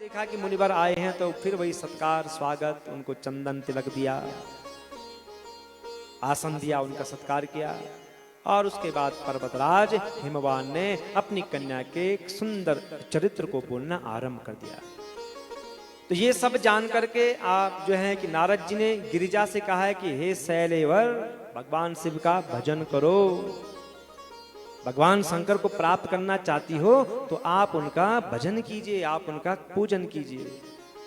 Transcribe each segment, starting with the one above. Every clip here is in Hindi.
देखा कि मुनिवर आए हैं तो फिर वही सत्कार स्वागत, उनको चंदन तिलक दिया, आसन दिया, उनका सत्कार किया। और उसके बाद पर्वतराज हिमवान ने अपनी कन्या के एक सुंदर चरित्र को बोलना आरंभ कर दिया। तो ये सब जान करके आप जो है कि नारद जी ने गिरिजा से कहा है कि हे शैलेवर, भगवान शिव का भजन करो। भगवान शंकर को प्राप्त करना चाहती हो तो आप उनका भजन कीजिए, आप उनका पूजन कीजिए।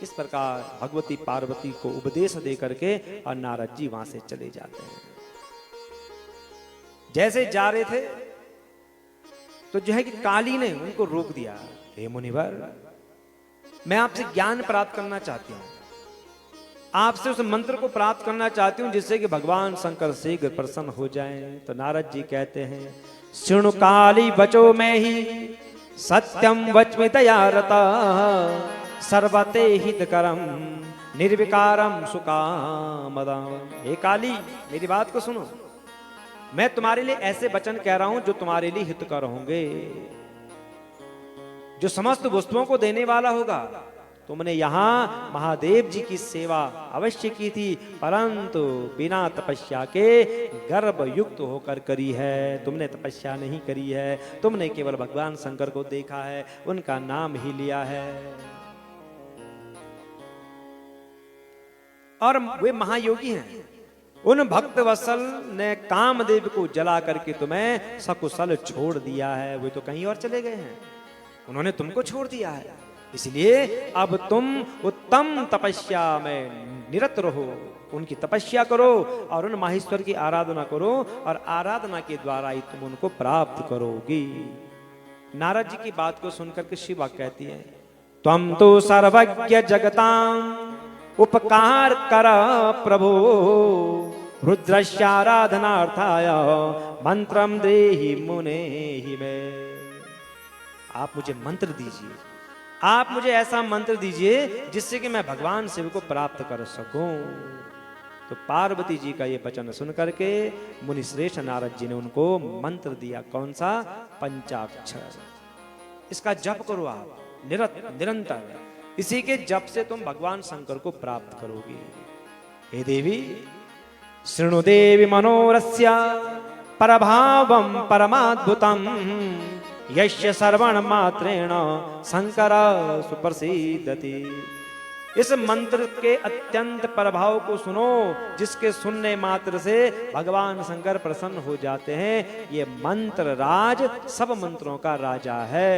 इस प्रकार भगवती पार्वती को उपदेश दे करके और नारद जी वहां से चले जाते हैं। जैसे जा रहे थे तो जो है कि काली ने उनको रोक दिया। हे मुनिवर, मैं आपसे ज्ञान प्राप्त करना चाहती हूँ, आपसे उस मंत्र को प्राप्त करना चाहती हूँ जिससे कि भगवान शंकर शीघ्र प्रसन्न हो जाएं। तो नारद जी कहते हैं, शृणु काली बचो में ही सत्यम वच्मि दयारता, सर्वते हितकरम निर्विकारम सुकामदम। हे काली, मेरी बात को सुनो, मैं तुम्हारे लिए ऐसे वचन कह रहा हूं जो तुम्हारे लिए हितकर होंगे, जो समस्त वस्तुओं को देने वाला होगा। तुमने यहां महादेव जी की सेवा अवश्य की थी, परंतु बिना तपस्या के गर्भ युक्त होकर करी है। तुमने तपस्या नहीं करी है, तुमने केवल भगवान शंकर को देखा है, उनका नाम ही लिया है। और वे महायोगी हैं। उन भक्त वत्सल ने कामदेव को जला करके तुम्हें सकुशल छोड़ दिया है। वे तो कहीं और चले गए हैं, उन्होंने तुमको छोड़ दिया है। इसलिए अब तुम उत्तम तपस्या में निरत रहो, उनकी तपस्या करो और उन माहेश्वर की आराधना करो, और आराधना के द्वारा ही तुम उनको प्राप्त करोगी। नारद जी की बात को सुनकर के शिवा कहती है, त्वं तो सर्वज्ञ जगतां उपकार कर प्रभो, रुद्रस्याराधनार्थाय मंत्रम देहि मुने ही में। आप मुझे मंत्र दीजिए, आप मुझे ऐसा मंत्र दीजिए जिससे कि मैं भगवान शिव को प्राप्त कर सकूं। तो पार्वती जी का ये वचन सुन करके मुनि श्रेष्ठ नारद जी ने उनको मंत्र दिया। कौन सा? पंचाक्षर। इसका जप करो आप निरंतर, इसी के जप से तुम भगवान शंकर को प्राप्त करोगे। हे देवी, शृणु देवी मनोरस्य परभावम परमाद्भुतम, यस्य श्रवण मात्रेण शंकर सुप्रसिद्धति। इस मंत्र के अत्यंत प्रभाव को सुनो, जिसके सुनने मात्र से भगवान शंकर प्रसन्न हो जाते हैं। ये मंत्र राज सब मंत्रों का राजा है,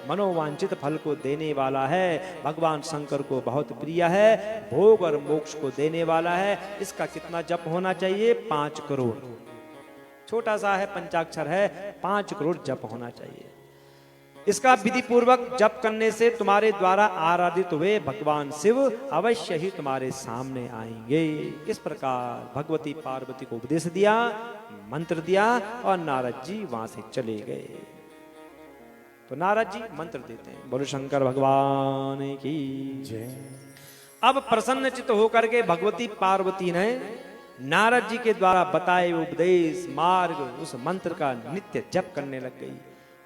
मनोवांछित फल को देने वाला है, भगवान शंकर को बहुत प्रिय है, भोग और मोक्ष को देने वाला है। इसका कितना जप होना चाहिए? 5 करोड़। छोटा सा है, पंचाक्षर है, 5 करोड़ जप होना चाहिए। इसका विधि पूर्वक जप करने से तुम्हारे द्वारा आराधित हुए भगवान शिव अवश्य ही तुम्हारे सामने आएंगे। इस प्रकार भगवती पार्वती को उपदेश दिया, मंत्र दिया, और नारद जी वहां से चले गए। तो नारद जी मंत्र देते हैं, बोलो शंकर भगवान की जय। अब प्रसन्न चित्त होकर के भगवती पार्वती ने नारद जी के द्वारा बताए उपदेश मार्ग, उस मंत्र का नित्य जप करने लग गई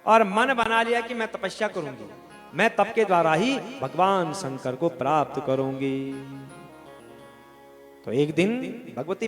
और मन बना लिया कि मैं तपस्या करूंगी, मैं तप के द्वारा ही भगवान शंकर को प्राप्त करूंगी। तो एक दिन भगवती